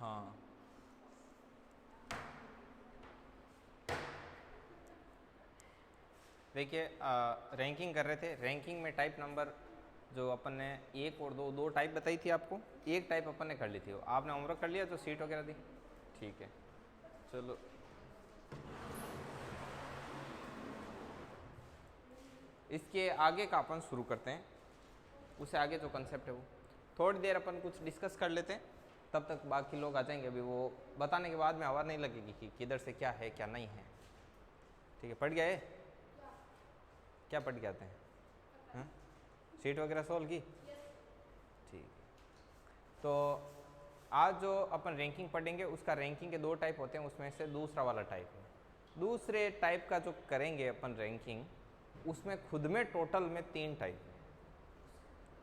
हाँ, देखिए रैंकिंग कर रहे थे। रैंकिंग में टाइप नंबर जो अपन ने एक और दो टाइप बताई थी आपको, एक टाइप अपन ने कर ली थी। आपने होमवर्क कर लिया तो सीट वगैरह दी? ठीक है, चलो इसके आगे का अपन शुरू करते हैं। उससे आगे जो कंसेप्ट है वो थोड़ी देर अपन कुछ डिस्कस कर लेते हैं, तब तक बाकी लोग आ जाएंगे। अभी वो बताने के बाद में आवाज़ नहीं लगेगी कि किधर से क्या है क्या नहीं है। ठीक है, पढ़ गए? क्या पढ़ के आते हैं? हाँ, सीट वगैरह सोल्व की? ठीक है, तो आज जो अपन रैंकिंग पढ़ेंगे उसका रैंकिंग के दो टाइप होते हैं, उसमें से दूसरा वाला टाइप है। दूसरे टाइप का जो करेंगे अपन रैंकिंग, उसमें खुद में टोटल में 3 टाइप है।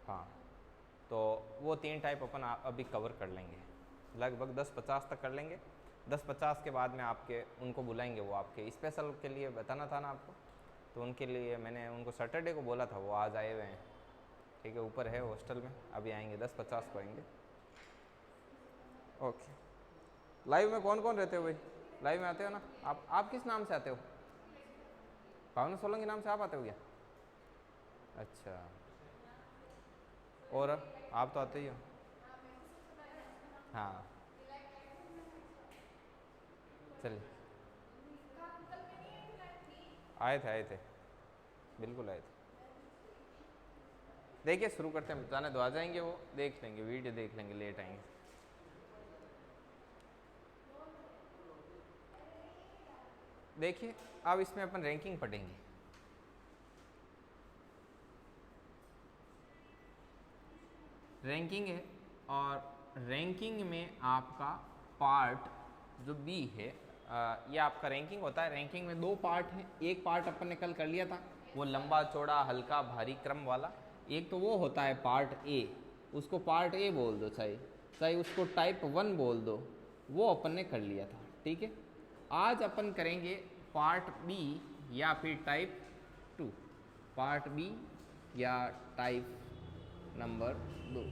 हाँ, तो वो 3 टाइप अपन अभी कवर कर लेंगे, लगभग 10-50 तक कर लेंगे। 10-50 के बाद में आपके उनको बुलाएंगे, वो आपके स्पेशल के लिए बताना था ना आपको, तो उनके लिए मैंने उनको सैटरडे को बोला था, वो आज आए हुए हैं। ठीक है, ऊपर है हॉस्टल में, अभी आएंगे 10-50 को आएंगे। ओके, लाइव में कौन कौन रहते हो भाई? लाइव में आते हो ना आप किस नाम से आते हो? भावना सोलंकी नाम से आप आते हो क्या? अच्छा, और आप तो आते ही हो। हाँ, चलिए, आए थे, बिल्कुल आए थे। देखिए शुरू करते हैं, जाने दो, आ जाएंगे वो, देख लेंगे वीडियो, देख लेंगे, लेट आएंगे। देखिए अब इसमें अपन रैंकिंग पढ़ेंगे। रैंकिंग है, और रैंकिंग में आपका पार्ट जो बी है, ये आपका रैंकिंग होता है। रैंकिंग में 2 पार्ट हैं। एक पार्ट अपन ने कल कर लिया था, वो लंबा चौड़ा हल्का भारी क्रम वाला। एक तो वो होता है पार्ट ए, उसको पार्ट ए बोल दो, चाहे चाहे उसको टाइप 1 बोल दो, वो अपन ने कर लिया था। ठीक है, आज अपन करेंगे पार्ट बी या फिर टाइप 2, पार्ट बी या टाइप नंबर 2।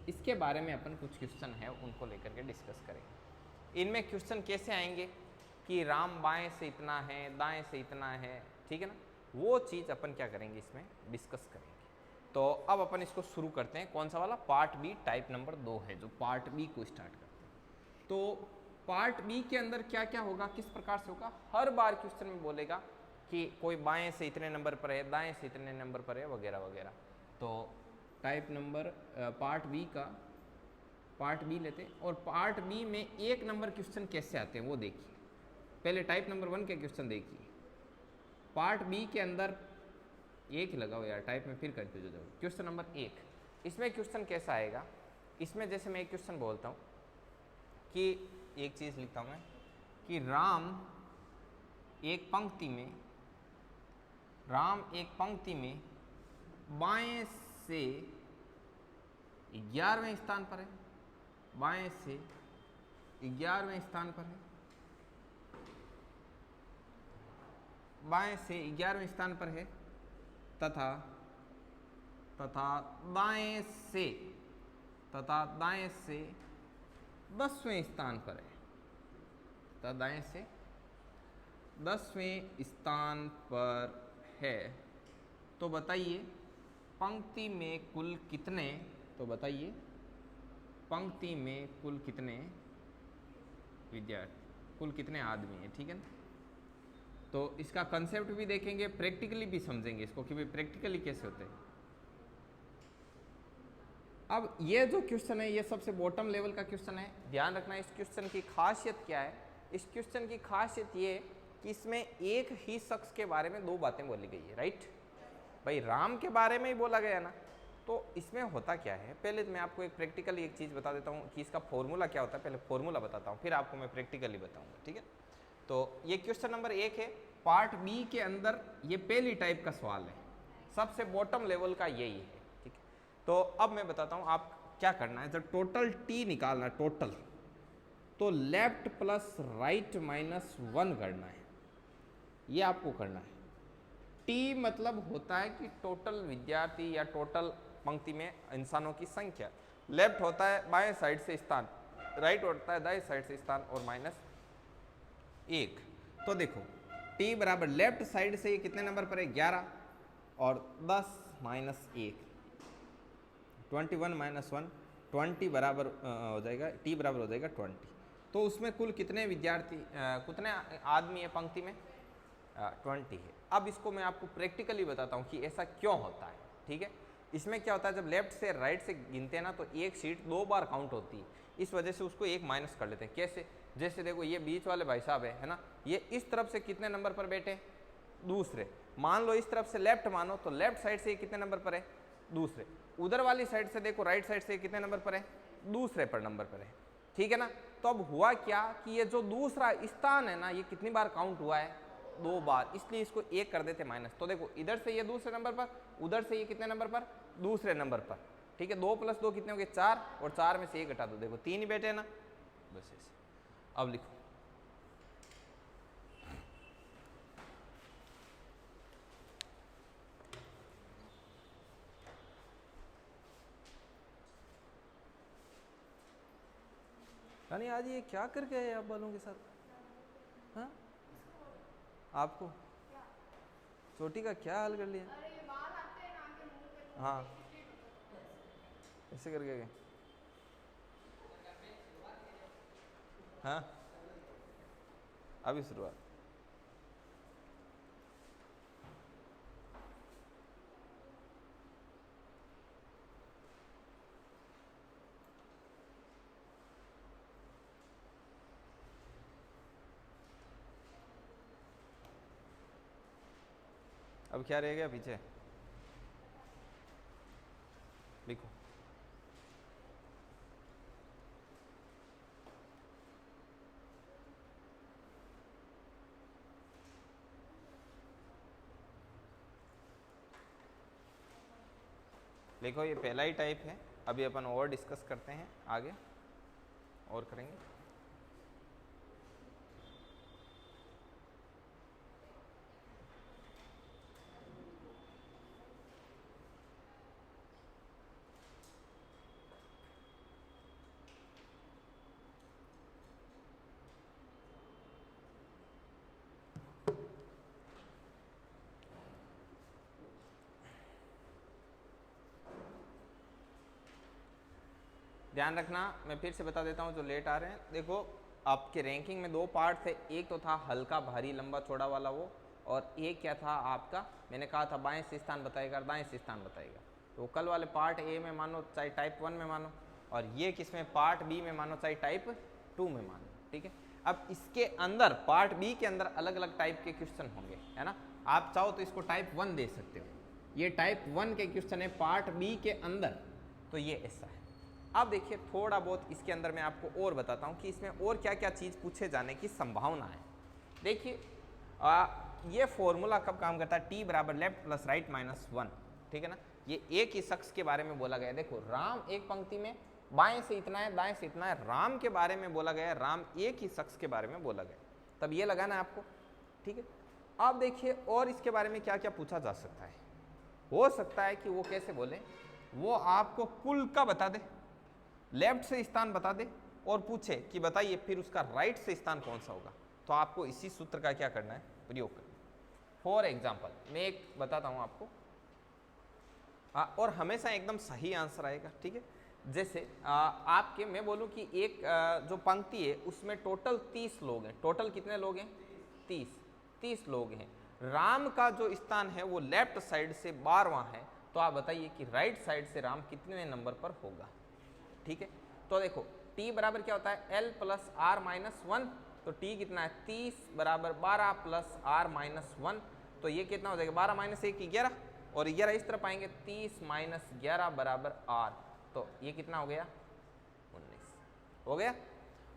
इसके बारे में अपन कुछ क्वेश्चन है उनको लेकर के डिस्कस करेंगे। इनमें क्वेश्चन कैसे आएंगे कि राम बाएं से इतना है, दाएं से इतना है, ठीक है ना, वो चीज़ अपन क्या करेंगे इसमें डिस्कस करेंगे। तो अब अपन इसको शुरू करते हैं। कौन सा वाला? पार्ट बी टाइप नंबर 2 है, जो पार्ट बी को स्टार्ट करते हैं। तो पार्ट बी के अंदर क्या क्या होगा, किस प्रकार से होगा, हर बार क्वेश्चन में बोलेगा कि कोई बाएं से इतने नंबर पर है, दाएं से इतने नंबर पर है, वगैरह वगैरह। तो टाइप नंबर पार्ट बी का पार्ट बी लेते हैं, और पार्ट बी में 1 नंबर क्वेश्चन कैसे आते हैं वो देखिए। पहले टाइप नंबर 1 के क्वेश्चन देखिए। पार्ट बी के अंदर एक ही लगाओ यार, टाइप में फिर कंफ्यूज हो जाओ। क्वेश्चन नंबर 1, इसमें क्वेश्चन कैसा आएगा? इसमें जैसे मैं एक क्वेश्चन बोलता हूँ कि एक चीज़ लिखता हूँ मैं कि राम एक पंक्ति में बाएं से 11वें स्थान पर है, बाएं से 11वें स्थान पर है, बाएं से 11वें स्थान पर है, तथा दाएं से 10वें स्थान पर है, तथा दाएं से 10वें स्थान पर है। तो बताइए पंक्ति में कुल कितने, तो बताइए पंक्ति में कुल कितने विद्यार्थी, कुल कितने आदमी हैं, ठीक है ना। तो इसका कंसेप्ट भी देखेंगे, प्रैक्टिकली भी समझेंगे इसको कि भाई प्रैक्टिकली कैसे होते हैं। अब ये जो क्वेश्चन है ये सबसे बॉटम लेवल का क्वेश्चन है। ध्यान रखना इस क्वेश्चन की खासियत क्या है। इस क्वेश्चन की खासियत ये कि इसमें एक ही शख्स के बारे में 2 बातें बोली गई है, राइट भाई, राम के बारे में ही बोला गया ना। तो इसमें होता क्या है, पहले मैं आपको एक प्रैक्टिकली एक चीज़ बता देता हूँ कि इसका फॉर्मूला क्या होता है। पहले फॉर्मूला बताता हूँ, फिर आपको मैं प्रैक्टिकली बताऊँगा, ठीक है। तो ये क्वेश्चन नंबर 1 है, पार्ट बी के अंदर ये पहली टाइप का सवाल है, सबसे बॉटम लेवल का यही है, ठीक है। तो अब मैं बताता हूँ आप क्या करना है। जब टोटल टी निकालना है, टोटल, तो लेफ्ट प्लस राइट माइनस 1 करना है, ये आपको करना है। टी मतलब होता है कि टोटल विद्यार्थी या टोटल पंक्ति में इंसानों की संख्या। लेफ्ट होता है बाएं साइड से स्थान, राइट होता है दाएं साइड से स्थान और माइनस 1। तो देखो t बराबर लेफ्ट साइड से ये कितने नंबर पर है 11 और 10 माइनस 1 21 माइनस 1 20 बराबर हो जाएगा t बराबर हो जाएगा 20। तो उसमें कुल कितने विद्यार्थी कितने आदमी है पंक्ति में 20 है। अब इसको मैं आपको प्रैक्टिकली बताता हूँ कि ऐसा क्यों होता है। ठीक है, इसमें क्या होता है जब लेफ्ट से राइट से गिनते हैं ना तो एक सीट 2 बार काउंट होती है, इस वजह से उसको एक माइनस कर लेते हैं। कैसे, जैसे देखो ये बीच वाले भाई साहब है ना, ये इस तरफ से कितने नंबर पर बैठे दूसरे, मान लो इस तरफ से लेफ्ट मानो तो लेफ्ट साइड से कितने नंबर पर है दूसरे, उधर वाली साइड से देखो राइट साइड से कितने नंबर पर है दूसरे पर नंबर पर है। ठीक है ना, तो अब हुआ क्या कि ये जो दूसरा स्थान है ना ये कितनी बार काउंट हुआ है 2 बार, इसलिए इसको एक कर देते माइनस। तो देखो इधर से ये दूसरे नंबर पर, उधर से ये कितने नंबर पर दूसरे नंबर पर। ठीक है, 2 + 2 कितने हो गए 4 और 4 में से 1 घटा दो, देखो 3 ही बैठे ना, बस ऐसे। अब लिखो यानी आज ये क्या करके आए आप बालों के साथ? हाँ, आपको चोटी का क्या हाल कर लिया? हाँ, ऐसे करके गए। हाँ, अभी शुरुआत। अब क्या रह गया पीछे, लिखो। देखो ये पहला ही टाइप है, अभी अपन और डिस्कस करते हैं, आगे और करेंगे। ध्यान रखना, मैं फिर से बता देता हूँ जो लेट आ रहे हैं। देखो आपके रैंकिंग में 2 पार्ट थे, एक तो था हल्का भारी लंबा चौड़ा वाला वो, और एक क्या था आपका, मैंने कहा था बाएं से स्थान बताएगा दाएं से स्थान बताएगा। तो कल वाले पार्ट ए में मानो चाहे टाइप 1 में मानो, और ये किसमें पार्ट बी में मानो चाहे टाइप 2 में मानो। ठीक है, अब इसके अंदर पार्ट बी के अंदर अलग अलग टाइप के क्वेश्चन होंगे, है ना। आप चाहो तो इसको टाइप 1 दे सकते हो, ये टाइप 1 के क्वेश्चन है पार्ट बी के अंदर, तो ये ऐसा है। अब देखिए थोड़ा बहुत इसके अंदर मैं आपको और बताता हूँ कि इसमें और क्या क्या चीज़ पूछे जाने की संभावना है। देखिए ये फॉर्मूला कब काम करता है, t बराबर लेफ्ट प्लस राइट माइनस 1। ठीक है ना, ये एक ही शख्स के बारे में बोला गया है। देखो राम एक पंक्ति में बाएं से इतना है दाएं से इतना है, राम के बारे में बोला गया है, राम एक ही शख्स के बारे में बोला गया, तब ये लगाना है आपको। ठीक है, अब देखिए और इसके बारे में क्या क्या पूछा जा सकता है। हो सकता है कि वो कैसे बोले, वो आपको कुल का बता दे, लेफ्ट से स्थान बता दे और पूछे कि बताइए फिर उसका राइट से स्थान कौन सा होगा, तो आपको इसी सूत्र का क्या करना है, प्रयोग करना। फॉर एग्जाम्पल मैं एक बताता हूं आपको, और हमेशा एकदम सही आंसर आएगा। ठीक है, जैसे आपके मैं बोलूं कि एक जो पंक्ति है उसमें टोटल 30 लोग हैं। टोटल कितने लोग हैं 30 लोग हैं। राम का जो स्थान है वो लेफ्ट साइड से 12वां है, तो आप बताइए कि राइट साइड से राम कितने नंबर पर होगा। ठीक है, तो देखो t बराबर क्या होता है l प्लस आर माइनस 1, तो t कितना है 30 बराबर 12 प्लस आर माइनस 1, तो ये कितना हो जाएगा 12 माइनस 1 11, और 11 इस तरफ आएंगे 30 माइनस 11 बराबर r, तो ये कितना हो गया 19 हो गया।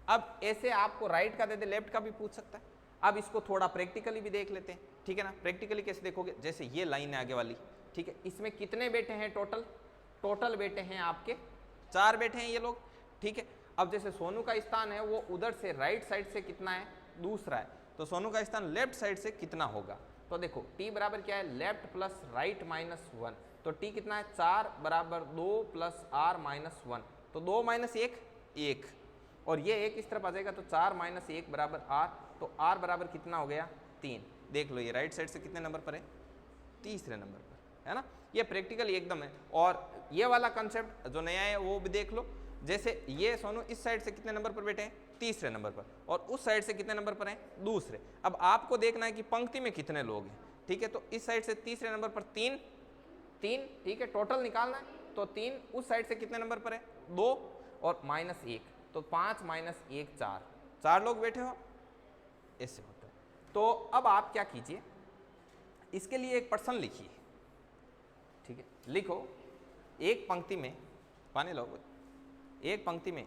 अब ऐसे आपको राइट का दे दे लेफ्ट का भी पूछ सकता है। अब इसको थोड़ा प्रैक्टिकली भी देख लेते हैं। ठीक है ना, प्रैक्टिकली कैसे देखोगे, जैसे ये लाइन है आगे वाली, ठीक है, इसमें कितने बेटे हैं टोटल बेटे हैं आपके 4 बेटे हैं ये लोग। ठीक है, अब जैसे सोनू का स्थान है वो उधर से राइट साइड से कितना है दूसरा है, तो सोनू का स्थान लेफ्ट साइड से कितना होगा, तो देखो t बराबर क्या है लेफ्ट प्लस राइट माइनस 1, तो t कितना है 4 बराबर 2 प्लस r माइनस 1, तो 2 माइनस 1 1, और ये एक इस तरफ आ जाएगा तो 4 माइनस 1 बराबर r, तो r बराबर कितना हो गया 3। देख लो ये राइट साइड से कितने नंबर पर है, तीसरे नंबर पर, है ना। ये प्रैक्टिकल एकदम है। और ये वाला कंसेप्ट जो नया है वो भी देख लो, जैसे ये सोनू इस साइड से कितने नंबर पर बैठे हैं, तीसरे नंबर पर, और उस साइड से कितने नंबर पर हैं, दूसरे। अब आपको देखना है कि पंक्ति में कितने लोग हैं, ठीक है। तो इस साइड से तीसरे नंबर पर 3, ठीक है, टोटल निकालना है। तो 3 उस साइड से कितने नंबर पर है, 2 और माइनस 1, तो 5 माइनस 1 4, 4 लोग बैठे हो, ऐसे होता है। तो अब आप क्या कीजिए, इसके लिए एक पर्सन लिखिए, ठीक है। लिखो एक पंक्ति में, पानी लो, एक पंक्ति में,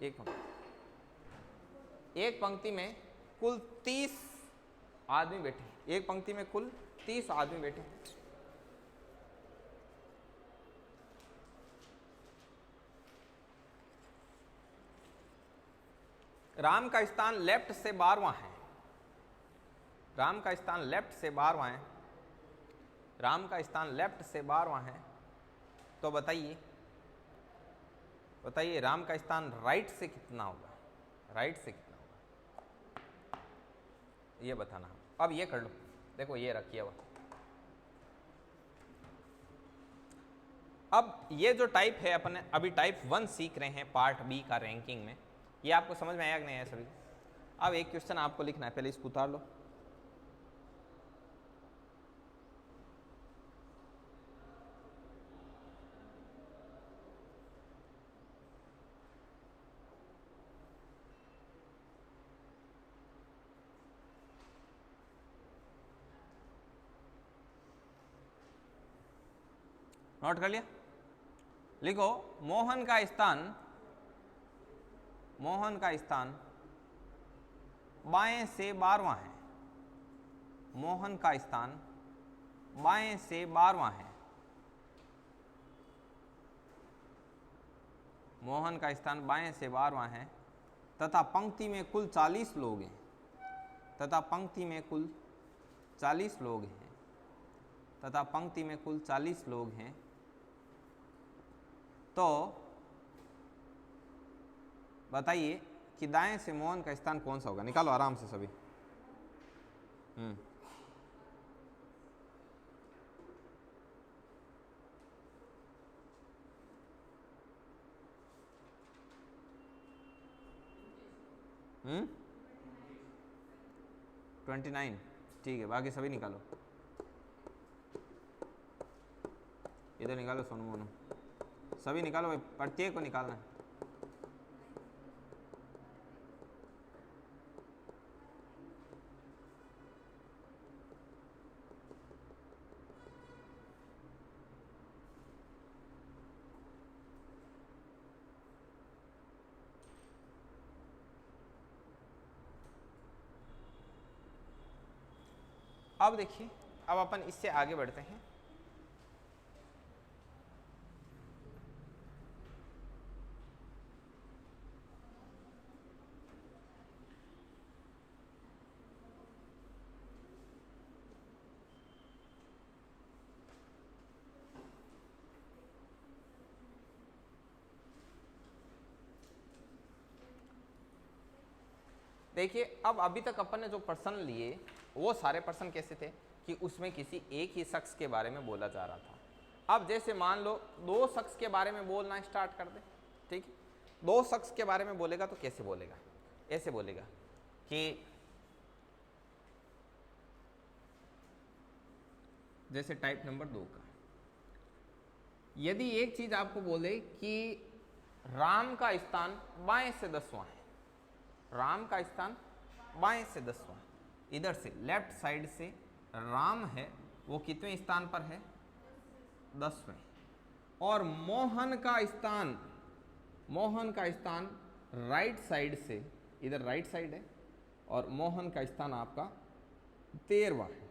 एक पंक्ति में कुल 30 आदमी बैठे, एक पंक्ति में कुल 30 आदमी बैठे। राम का स्थान लेफ्ट से 12वां है, राम का स्थान लेफ्ट से 12वां है, राम का स्थान लेफ्ट से 12वां है। तो बताइए बताइए राम का स्थान राइट से कितना होगा, राइट से कितना होगा, ये बताना। अब ये कर लो, देखो ये रखिए हुआ। अब ये जो टाइप है अपने अभी टाइप 1 सीख रहे हैं पार्ट बी का रैंकिंग में, ये आपको समझ में आया कि नहीं है सभी। अब एक क्वेश्चन आपको लिखना है, पहले इसको उतार लो। नोट कर लिया, लिखो मोहन का स्थान, मोहन का स्थान बाएं से 12वां है, मोहन का स्थान बाएं से 12वां है, मोहन का स्थान बाएं से 12वां है, तथा पंक्ति में कुल 40 लोग हैं, तथा पंक्ति में कुल 40 लोग हैं, तथा पंक्ति में कुल 40 लोग हैं। तो बताइए कि दाएं से मोहन का स्थान कौन सा होगा, निकालो आराम से सभी। हम्म 29, ठीक है, बाकी सभी निकालो, इधर निकालो सोनू मोनू, सभी निकालो भाई, प्रत्येक को निकालना है। अब देखिए, अब अपन इससे आगे बढ़ते हैं। देखिए अब अभी तक अपन ने जो पर्सन लिए वो सारे पर्सन कैसे थे कि उसमें किसी एक ही शख्स के बारे में बोला जा रहा था। अब जैसे मान लो 2 शख्स के बारे में बोलना स्टार्ट कर दे, ठीक है, 2 शख्स के बारे में बोलेगा तो कैसे बोलेगा, ऐसे बोलेगा कि जैसे टाइप नंबर 2 का, यदि एक चीज आपको बोले कि राम का स्थान बाएं से 10वां है, राम का स्थान बाएं से 10वां, इधर से लेफ्ट साइड से राम है वो कितवें स्थान पर है, 10वें, और मोहन का स्थान, मोहन का स्थान राइट साइड से, इधर राइट साइड है, और मोहन का स्थान आपका 13वां है।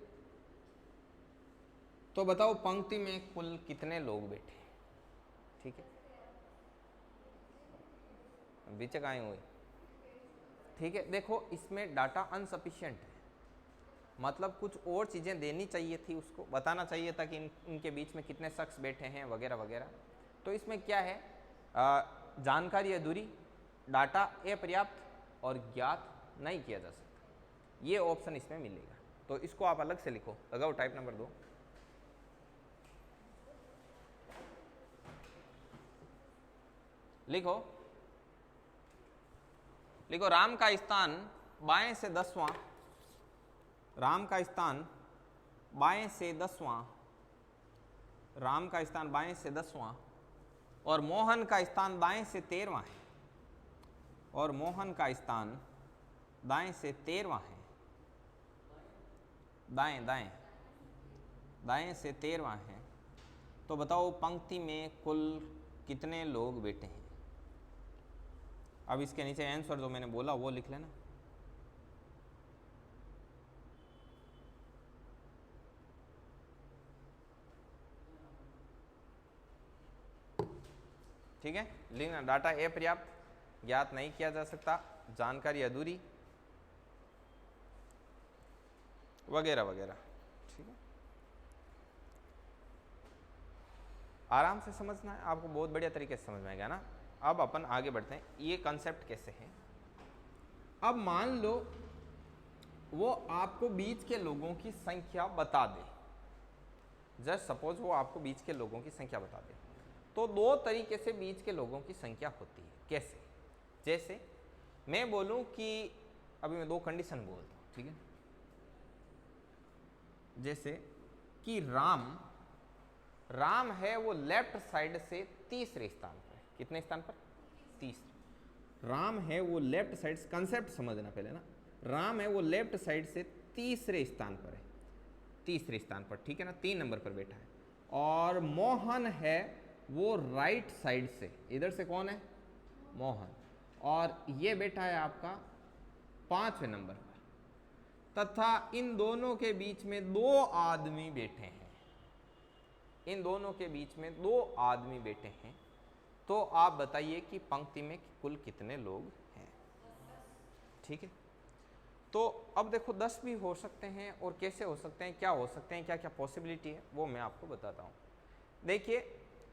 तो बताओ पंक्ति में कुल कितने लोग बैठे, ठीक है, बीच आए हुए, ठीक है। देखो इसमें डाटा अनसफिशिएंट है, मतलब कुछ और चीज़ें देनी चाहिए थी, उसको बताना चाहिए था कि इनके बीच में कितने शख्स बैठे हैं वगैरह वगैरह। तो इसमें क्या है जानकारी अधूरी, डाटा अपर्याप्त और ज्ञात नहीं किया जा सकता। ये ऑप्शन इसमें मिलेगा, तो इसको आप अलग से लिखो, लगाओ टाइप नंबर 2। लिखो लिखो राम का स्थान बाएं से 10वां, राम का स्थान बाएं से 10वां, राम का स्थान बाएं से 10वां और मोहन का स्थान दाएं से 13वां है, और मोहन का स्थान दाएं से 13वां है, दाएं दाएं दाएं से 13वां है। तो बताओ पंक्ति में कुल कितने लोग बैठे हैं? अब इसके नीचे आंसर जो मैंने बोला वो लिख लेना। ठीक है, लिखना डाटा अपर्याप्त, ज्ञात नहीं किया जा सकता, जानकारी अधूरी वगैरह वगैरह। ठीक है, आराम से समझना है आपको, बहुत बढ़िया तरीके से समझ में आएगा ना। अब अपन आगे बढ़ते हैं, ये कंसेप्ट कैसे है। अब मान लो वो आपको बीच के लोगों की संख्या बता दे, जस्ट सपोज वो आपको बीच के लोगों की संख्या बता दे, तो दो तरीके से बीच के लोगों की संख्या होती है। कैसे? जैसे मैं बोलूं कि अभी मैं दो कंडीशन बोलता हूं, ठीक है, जैसे कि राम है वो लेफ्ट साइड से तीसरे स्थान पर है। कितने स्थान पर? तीसरे। राम है वो लेफ्ट साइड, कंसेप्ट समझना पहले ना, राम है वो लेफ्ट साइड से तीसरे स्थान पर है, तीसरे स्थान पर, ठीक है ना, 3 नंबर पर बैठा है। और मोहन है वो राइट साइड से, इधर से कौन है? मोहन, और ये बैठा है आपका 5वें नंबर पर, तथा इन दोनों के बीच में 2 आदमी बैठे हैं, इन दोनों के बीच में 2 आदमी बैठे हैं। तो आप बताइए कि पंक्ति में कुल कितने लोग हैं? ठीक है, तो अब देखो 10 भी हो सकते हैं, और कैसे हो सकते हैं, क्या हो सकते हैं, क्या क्या पॉसिबिलिटी है, वो मैं आपको बताता हूँ। देखिए,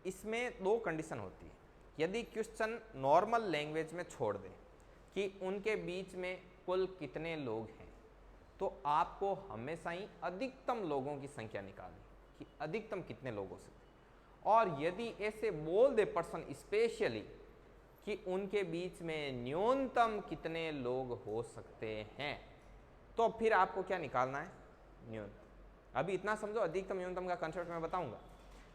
इसमें 2 कंडीशन होती है। यदि क्वेश्चन नॉर्मल लैंग्वेज में छोड़ दे कि उनके बीच में कुल कितने लोग हैं, तो आपको हमेशा ही अधिकतम लोगों की संख्या निकालनी कि अधिकतम कितने लोग हो सकते हैं। और यदि ऐसे बोल दे पर्सन स्पेशली कि उनके बीच में न्यूनतम कितने लोग हो सकते हैं, तो फिर आपको क्या निकालना है? न्यूनतम। अभी इतना समझो, अधिकतम न्यूनतम का कंसेप्ट मैं बताऊंगा।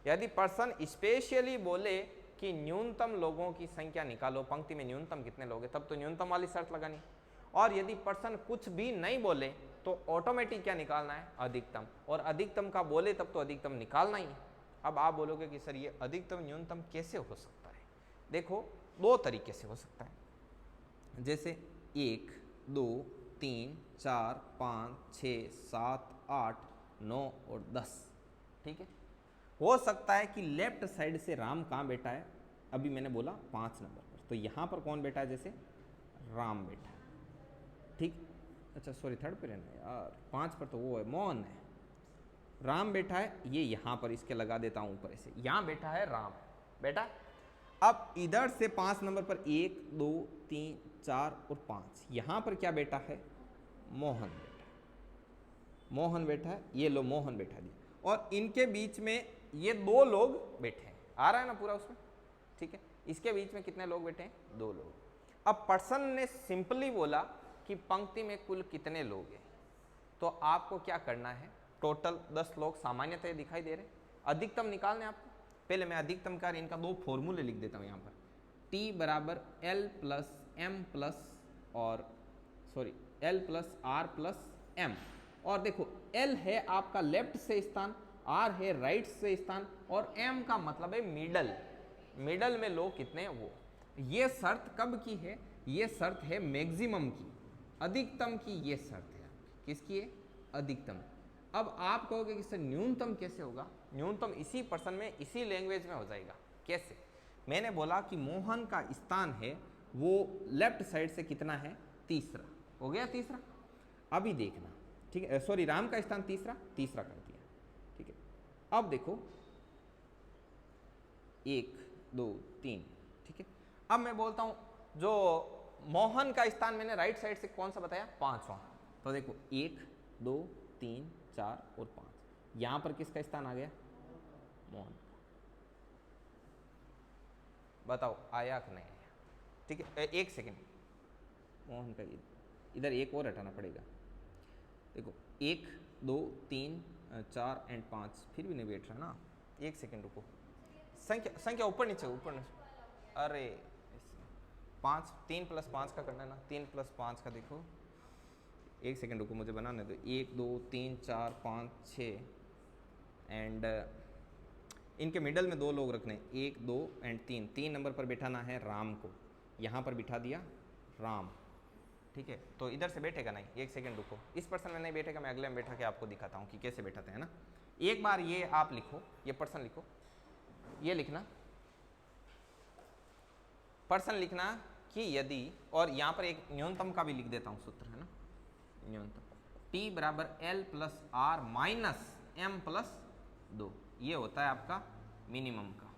यदि पर्सन स्पेशली बोले कि न्यूनतम लोगों की संख्या निकालो, पंक्ति में न्यूनतम कितने लोग हैं, तब तो न्यूनतम वाली शर्त लगानी। और यदि पर्सन कुछ भी नहीं बोले तो ऑटोमेटिक क्या निकालना है? अधिकतम। और अधिकतम का बोले तब तो अधिकतम निकालना ही है। अब आप बोलोगे कि सर ये अधिकतम न्यूनतम कैसे हो सकता है? देखो, 2 तरीके से हो सकता है। जैसे 1, 2, 3, 4, 5, 6, 7, 8, 9 और 10। ठीक है, हो सकता है कि लेफ्ट साइड से राम कहाँ बैठा है? अभी मैंने बोला 5 नंबर पर, तो यहाँ पर कौन बैठा है? जैसे राम बैठा है, ठीक, अच्छा सॉरी, 3rd पे रहना यार, 5 पर तो वो है, मोहन है, राम बैठा है, ये यहाँ पर इसके लगा देता हूँ ऊपर से, यहाँ बैठा है राम बेटा। अब इधर से 5 नंबर पर 1, 2, 3, 4 और 5, यहाँ पर क्या बैठा है? मोहन बैठा है, मोहन बैठा है, ये लो मोहन बैठा दिया, और इनके बीच में ये 2 लोग बैठे हैं। आ रहा है ना पूरा उसमें? ठीक है, इसके बीच में कितने लोग बैठे हैं? 2 लोग। अब पर्सन ने सिंपली बोला कि पंक्ति में कुल कितने लोग हैं, तो आपको क्या करना है? टोटल 10 लोग सामान्यतः दिखाई दे रहे, अधिकतम निकालने आपको। पहले मैं अधिकतम का इनका 2 फॉर्मूले लिख देता हूं यहाँ पर। T बराबर L प्लस M प्लस और sorry L plus R plus M। और देखो, L है आपका लेफ्ट से स्थान, R है राइट से स्थान, और M का मतलब है मिडल, मिडल में लोग कितने हैं वो। ये शर्त कब की है? ये शर्त है मैक्सिमम की, अधिकतम की ये शर्त है। किसकी है? अधिकतम। अब आप कहोगे कि सर न्यूनतम कैसे होगा? न्यूनतम इसी पर्सन में, इसी लैंग्वेज में हो जाएगा। कैसे? मैंने बोला कि मोहन का स्थान है वो लेफ्ट साइड से कितना है? तीसरा। हो गया तीसरा। अभी देखना, ठीक है, सॉरी, राम का स्थान तीसरा कर दिया, ठीक है। अब देखो 1, 2, 3, ठीक है। अब मैं बोलता हूं जो मोहन का स्थान मैंने राइट साइड से कौन सा बताया, 5वां। तो देखो 1 2 3 4 और 5, यहां पर किसका स्थान आ गया, मोहन। बताओ आया कि नहीं आया। ठीक है, एक सेकेंड, मोहन का इधर एक और हटाना पड़ेगा। देखो 1 2 3 4 एंड 5, फिर भी नहीं बैठ रहा ना, एक सेकेंड रुको, संख्या संख्या ऊपर नीचे ऊपर नीचे, अरे 5 3 + 5 का करना है ना, 3 + 5 का देखो, एक सेकेंड रुको मुझे बनाने दो। 1 2 3 4 5 6 एंड इनके मिडल में 2 लोग रखने, 1 2 एंड 3, 3 नंबर पर बैठाना है राम को, यहाँ पर बिठा दिया राम। ठीक है, तो इधर से बैठेगा नहीं, एक सेकेंड रुको, इस पर्सन में नहीं बैठेगा, मैं अगले में बैठा के आपको दिखाता हूँ कि कैसे बैठाते हैं ना। एक बार ये आप लिखो, ये पर्सन लिखो, ये लिखना पर्सन लिखना कि यदि, और यहाँ पर एक न्यूनतम का भी लिख देता हूँ सूत्र है ना, न्यूनतम T = L + R - M + 2, ये होता है आपका मिनिमम का।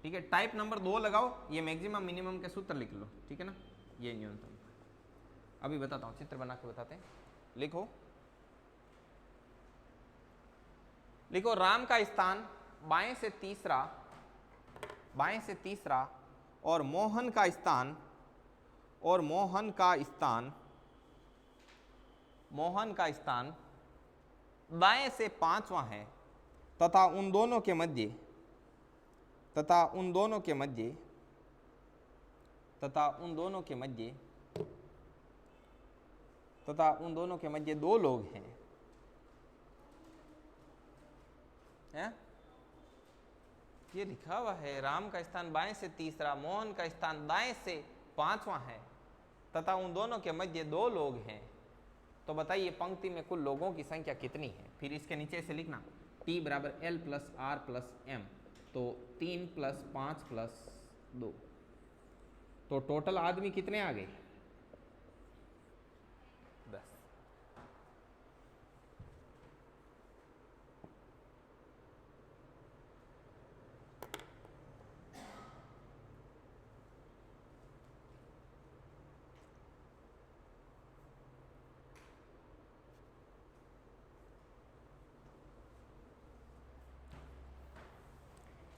ठीक है, टाइप नंबर 2 लगाओ, ये मैक्सिमम मिनिमम के सूत्र लिख लो। ठीक है ना, ये न्यूनतम। अभी बताता हूँ, चित्र बना के बताते हैं। लिखो लिखो राम का स्थान बाएं से तीसरा और मोहन का स्थान दाएं से 5वां है, तथा उन दोनों के मध्य दो लोग हैं। ये लिखा हुआ है राम का स्थान बाएं से तीसरा, मोहन का स्थान दाएं से 5वां है, तथा उन दोनों के मध्य 2 लोग हैं। तो बताइए पंक्ति में कुल लोगों की संख्या कितनी है। फिर इसके नीचे से लिखना T = L + R + M, तो 3 + 5 + 2, तो टोटल आदमी कितने आ गए, 10।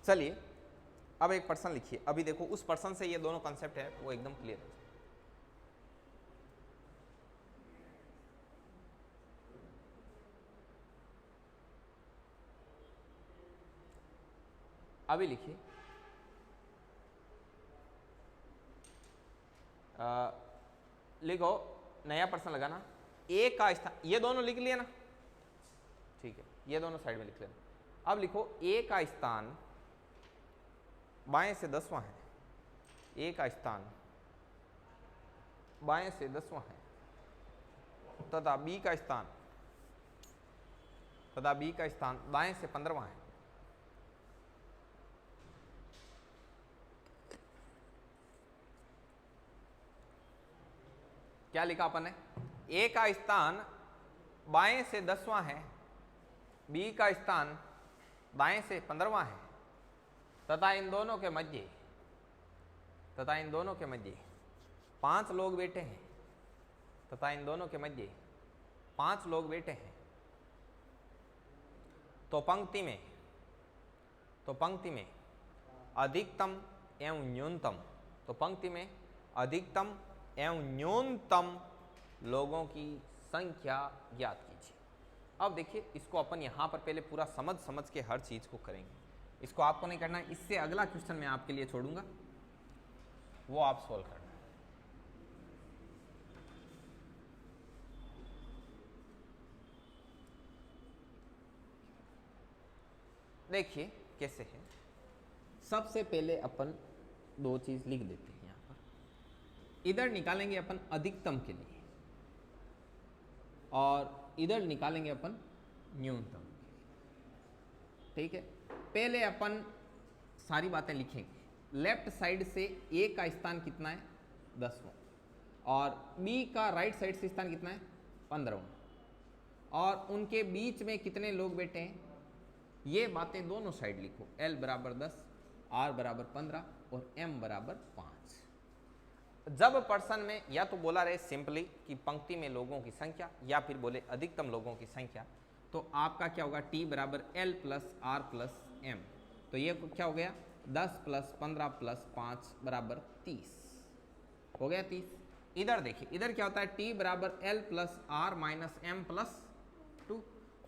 चलिए अब एक पर्सन लिखिए। अभी देखो उस पर्सन से ये दोनों कॉन्सेप्ट है वो एकदम क्लियर है। अभी लिखिए लिखो नया पर्सन लगाना, ए का स्थान, ये दोनों लिख लिया ना, ठीक है, ये दोनों साइड में लिख लेना। अब लिखो ए का स्थान बाएं से 10वां है, ए का स्थान बाएं से 10वां है, तथा बी का स्थान दाएं से 15वां है। क्या लिखा अपन ने, ए का स्थान बाएं से 10वां है, बी का स्थान दाएं से 15वां है, तथा इन दोनों के मध्य 5 लोग बैठे हैं, तो पंक्ति में अधिकतम एवं न्यूनतम लोगों की संख्या ज्ञात कीजिए। अब देखिए इसको अपन यहाँ पर पहले पूरा समझ के हर चीज को करेंगे। इसको आपको नहीं करना है, इससे अगला क्वेश्चन मैं आपके लिए छोड़ूंगा, वो आप सॉल्व करना। देखिए कैसे है। सबसे पहले अपन 2 चीज लिख देते हैं यहाँ पर। इधर निकालेंगे अपन अधिकतम के लिए और इधर निकालेंगे अपन न्यूनतम के लिए। ठीक है, पहले अपन सारी बातें लिखेंगे। लेफ्ट साइड से ए का स्थान कितना है, 10वां, और बी का राइट साइड से स्थान कितना है, 15वां, और उनके बीच में कितने लोग बैठे हैं, ये बातें दोनों साइड लिखो। L = 10, R बराबर 15 और M बराबर 5। जब पर्सन में या तो बोला रहे सिंपली कि पंक्ति में लोगों की संख्या या फिर बोले अधिकतम लोगों की संख्या, तो आपका क्या होगा, T बराबर L plus R plus M। तो ये क्या हो गया, 10 प्लस 15 प्लस 5 बराबर 30 हो गया 30। इधर देखिए, इधर क्या होता है, T बराबर L plus R minus M plus 2।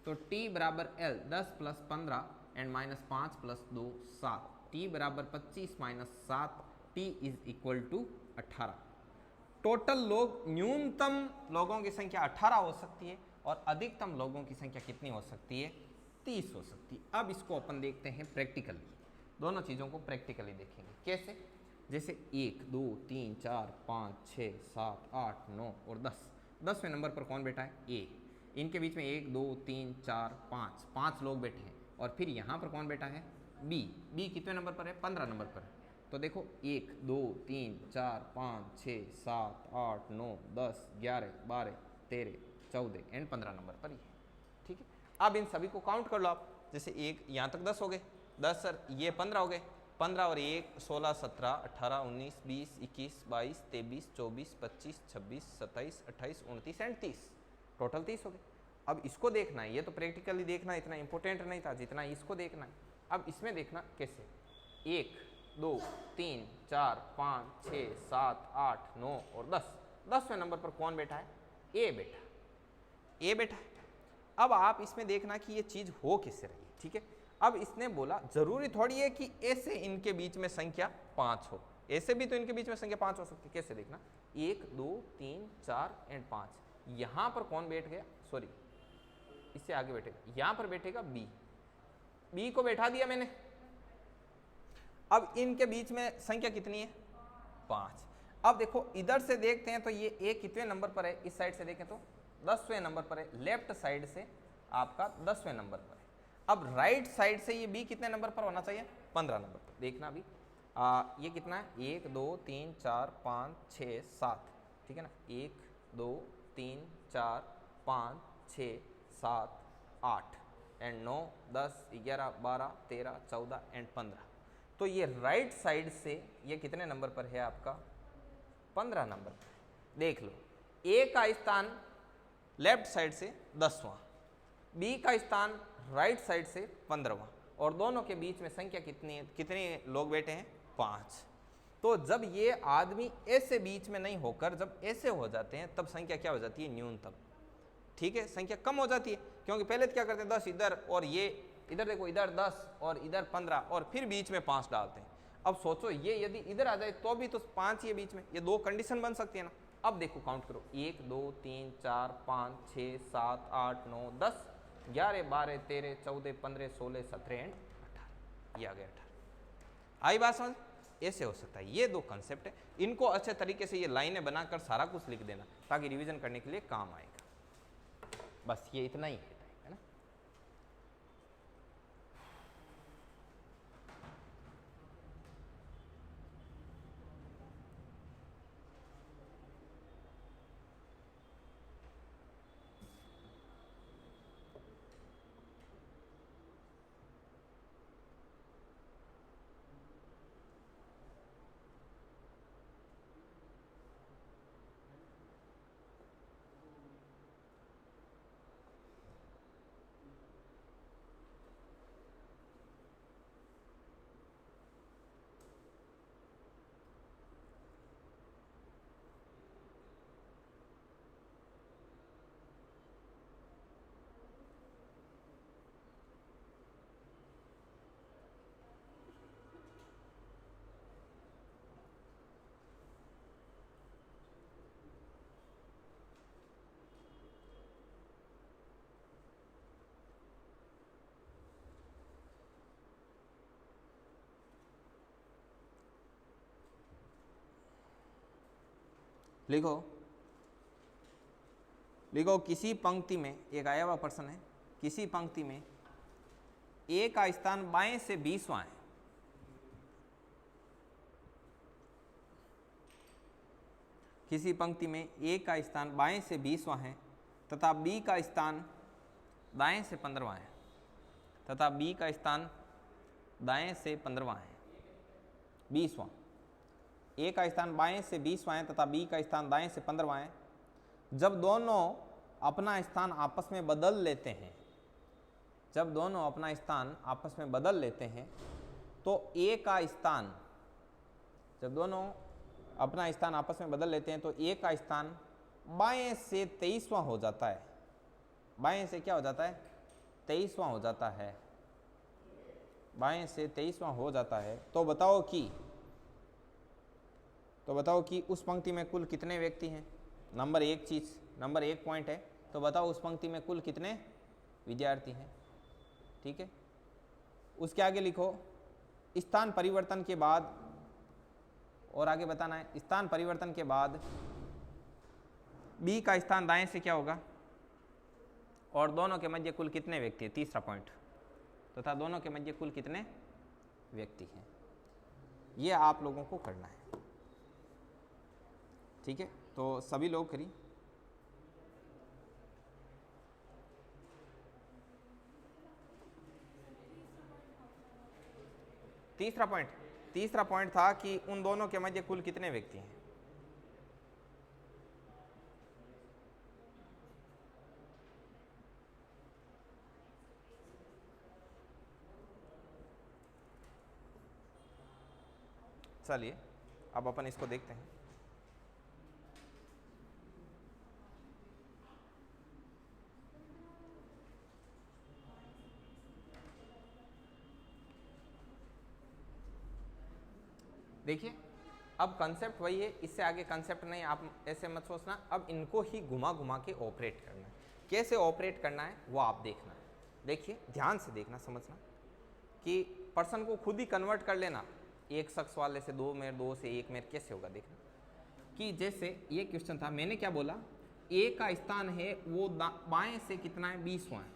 तो T बराबर L 10 plus 15 and minus 5 plus 2 7। T बराबर 25 माइनस 7, T is equal to 18। Total लोग, न्यूनतम लोगों की संख्या 18 हो सकती है और अधिकतम लोगों की संख्या कितनी हो सकती है, 30 हो सकती है। अब इसको अपन देखते हैं प्रैक्टिकली, दोनों चीज़ों को प्रैक्टिकली देखेंगे। कैसे, जैसे 1 2 3 4 5 6 7 8 9 और 10, 10वें नंबर पर कौन बैठा है, ए। इनके बीच में 1 2 3 4 5 5 लोग बैठे हैं। और फिर यहाँ पर कौन बैठा है, बी। बी कितने नंबर पर है, 15 नंबर पर है। तो देखो 1 2 3 4 5 6 7 8 9 10 11 12 13 14 एंड 15 नंबर पर ही है। ठीक है, अब इन सभी को काउंट कर लो आप। जैसे एक यहाँ तक 10 हो गए, 10 सर ये 15 हो गए, 15 और 1 16 17 18 19 20 21 22 23 24 25 26 27 28 29 एंड 30, टोटल 30 हो गए। अब इसको देखना है, ये तो प्रैक्टिकली देखना इतना इंपॉर्टेंट नहीं था जितना इसको देखना है। अब इसमें देखना कैसे, 1 2 3 4 5 6 7 8 9 और 10, 10वें नंबर पर कौन बैठा है, ए बैठा, ए बैठा है। अब आप इसमें देखना कि ये चीज हो किससे रही है। ठीक है, अब इसने बोला जरूरी थोड़ी है कि ए से इनके बीच में संख्या 5 हो, ऐसे भी तो इनके बीच में संख्या 5 हो सकती है। कैसे देखना, 1 2 3 4 एंड 5, यहां पर कौन बैठ गया, सॉरी इससे आगे बैठेगा, यहां पर बैठेगा बी, बी को बैठा दिया मैंने। अब इनके बीच में संख्या कितनी है, 5। अब देखो इधर से देखते हैं तो ये ए कितने नंबर पर है, इस साइड से देखें तो 10वें नंबर पर है, लेफ्ट साइड से आपका 10वें नंबर पर है। अब राइट साइड से ये बी कितने नंबर पर होना चाहिए, 15 नंबर पर। देखना अभी ये कितना है, 1 2 3 4 5 6 7, ठीक है ना, 1 2 3 4 5 6 7 8 एंड 9 10 11 12 13 14 एंड 15। तो ये राइट साइड से ये कितने नंबर पर है आपका, 15 नंबर पर। देख लो, ए का स्थान लेफ्ट साइड से 10वां, बी का स्थान राइट साइड से 15वां, और दोनों के बीच में संख्या कितनी है, कितने लोग बैठे हैं, 5। तो जब ये आदमी ऐसे बीच में नहीं होकर जब ऐसे हो जाते हैं तब संख्या क्या हो जाती है, न्यूनतम। ठीक है, संख्या कम हो जाती है, क्योंकि पहले तो क्या करते हैं, 10 इधर और ये इधर, देखो इधर 10 और इधर 15 और फिर बीच में 5 डालते हैं। अब सोचो ये यदि इधर आ जाए तो भी तो 5 ही है बीच में, ये दो कंडीशन बन सकती है ना। अब देखो काउंट करो, 1 2 3 4 5 6 7 8 9 10 11 12 13 14 15 16 17 एंड 18, ये आ गया 18। आई बात समझ, ऐसे हो सकता है। ये दो कंसेप्ट है, इनको अच्छे तरीके से ये लाइनें बनाकर सारा कुछ लिख देना ताकि रिवीजन करने के लिए काम आएगा। बस ये इतना ही है ना। लिखो, लिखो किसी पंक्ति में, एक आया हुआ प्रश्न है, किसी पंक्ति में ए का स्थान बाएं से 20वां है, किसी पंक्ति में ए का स्थान बाएं से 20वां है तथा बी का स्थान दाएं से 15वां है, तथा बी का स्थान दाएं से 15वां है। 20वां। ए का स्थान बाएं से 20वां है तथा बी का स्थान दाएं से 15वां है। जब दोनों अपना स्थान आपस में बदल लेते हैं, जब दोनों अपना स्थान आपस में बदल लेते हैं तो ए का स्थान, जब दोनों अपना स्थान आपस में बदल लेते हैं तो ए का स्थान बाएं से 23वां हो जाता है। बाएं से क्या हो जाता है? 23वां हो जाता है। बाएं से 23वां हो जाता है। तो बताओ कि उस पंक्ति में कुल कितने व्यक्ति हैं? नंबर एक पॉइंट है। तो बताओ उस पंक्ति में कुल कितने विद्यार्थी हैं? ठीक है, उसके आगे लिखो स्थान परिवर्तन के बाद, और आगे बताना है स्थान परिवर्तन के बाद बी का स्थान दाएं से क्या होगा और दोनों के मध्य कुल कितने व्यक्ति हैं? तीसरा पॉइंट, तथा दोनों के मध्य कुल कितने व्यक्ति हैं, ये आप लोगों को करना है। ठीक है, तो सभी लोग करिए। तीसरा पॉइंट था कि उन दोनों के मध्य कुल कितने व्यक्ति हैं। चलिए अब अपन इसको देखते हैं। देखिए अब कंसेप्ट वही है, इससे आगे कंसेप्ट नहीं, आप ऐसे मत सोचना। अब इनको ही घुमा घुमा के ऑपरेट करना है। कैसे ऑपरेट करना है वो आप देखना। देखिए ध्यान से देखना, समझना कि पर्सन को खुद ही कन्वर्ट कर लेना। एक शख्स वाले से दो मेर, दो से एक मेर, कैसे होगा देखना। कि जैसे ये क्वेश्चन था, मैंने क्या बोला, ए का स्थान है वो बाएं से कितना है? 20वां है।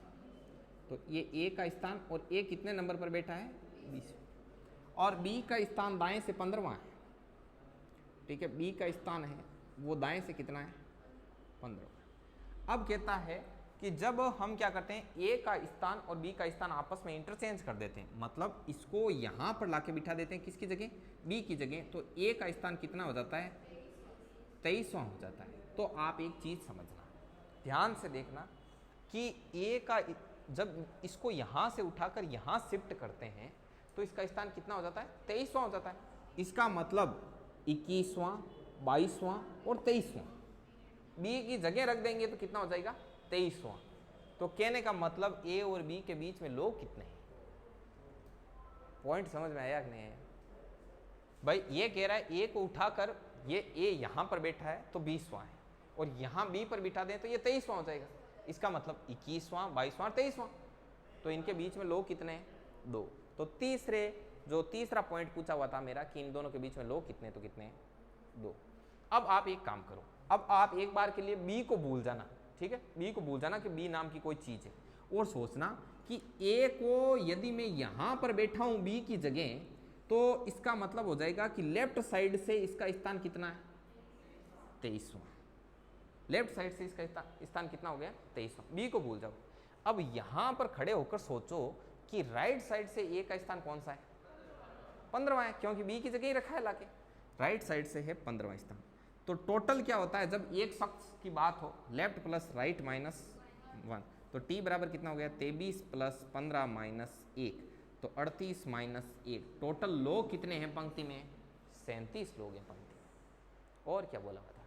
तो ये ए का स्थान, और ए कितने नंबर पर बैठा है? 20। और बी का स्थान दाएं से 15वां है। ठीक है, बी का स्थान है वो दाएं से कितना है? 15वां। अब कहता है कि जब हम क्या करते हैं, ए का स्थान और बी का स्थान आपस में इंटरचेंज कर देते हैं, मतलब इसको यहां पर लाके बिठा देते हैं, किसकी जगह? बी की जगह। तो ए का स्थान कितना हो जाता है? 23वां हो जाता है। तो आप एक चीज समझना, ध्यान से देखना कि ए का जब इसको यहां से उठाकर यहां शिफ्ट करते हैं तो इसका स्थान कितना हो जाता है? 23वां हो जाता है। इसका मतलब 21वां, 22वां और 23वां बी की जगह रख देंगे तो कितना हो जाएगा? 23वां। तो कहने का मतलब ए और बी के बीच में लोग कितने हैं? पॉइंट समझ में आया कि नहीं है भाई? ये कह रहा है ए को उठाकर ये ए यहां पर बैठा है तो 20वां है, और यहां बी पर बिठा दें तो ये 23वां हो जाएगा। इसका मतलब 21वां, 22वां और 23वां। तो इनके बीच में लोग कितने हैं? 2। तो तीसरा पॉइंट पूछा हुआ था मेरा कि इन दोनों के बीच में लोग कितने, तो कितने हैं? 2। अब आप एक काम करो, अब आप एक बार के लिए बी को भूल जाना। ठीक है, बी को भूल जाना कि बी नाम की कोई चीज है, और सोचना कि ए को यदि मैं यहां पर बैठा हूं बी की जगह, तो इसका मतलब हो जाएगा कि लेफ्ट साइड से इसका स्थान कितना है? 23वां। लेफ्ट साइड से इसका स्थान कितना हो गया? 23वां। बी को भूल जाओ। अब यहां पर खड़े होकर सोचो कि राइट साइड से ए का स्थान कौन सा है? 15वां है, क्योंकि बी की जगह ही रखा है लाके। राइट साइड से है 15वां स्थान। तो टोटल क्या होता है जब एक शख्स की बात हो? Left plus right minus 1। तो टी बराबर कितना हो गया? 23 प्लस 15 माइनस 1, तो 38 माइनस 1। टोटल लोग कितने हैं पंक्ति में? 37 लोग हैं पंक्ति में। और क्या बोला हुआ था?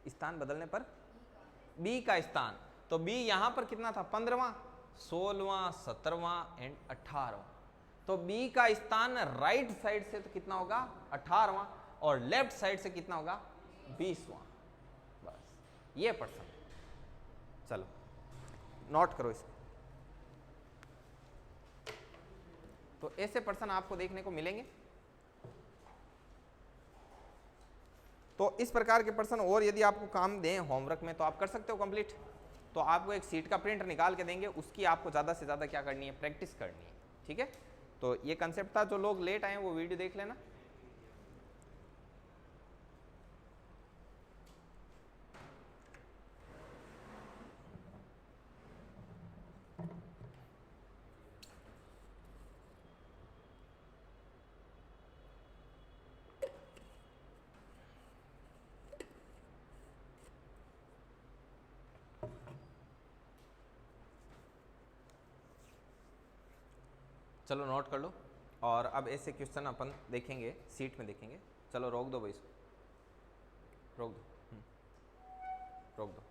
स्थान बदलने पर बी का स्थान। तो बी यहां पर कितना था? 15वां, 16वां, 17वां एंड 18वां। तो बी का स्थान राइट साइड से तो कितना होगा? 18वां, और लेफ्ट साइड से कितना होगा? 20वां। बस ये पर्सन। चलो नोट करो इसको। तो ऐसे पर्सन आपको देखने को मिलेंगे। तो इस प्रकार के पर्सन और यदि आपको काम दें होमवर्क में तो आप कर सकते हो कंप्लीट। तो आपको एक सीट का प्रिंट निकाल के देंगे, उसकी आपको ज़्यादा से ज़्यादा क्या करनी है? प्रैक्टिस करनी है। ठीक है, तो ये कंसेप्ट था। जो लोग लेट आए वो वीडियो देख लेना। चलो नोट कर लो। और अब ऐसे क्वेश्चन अपन देखेंगे, सीट में देखेंगे। चलो रोक दो भाई इसको, रोक दो, रोक दो।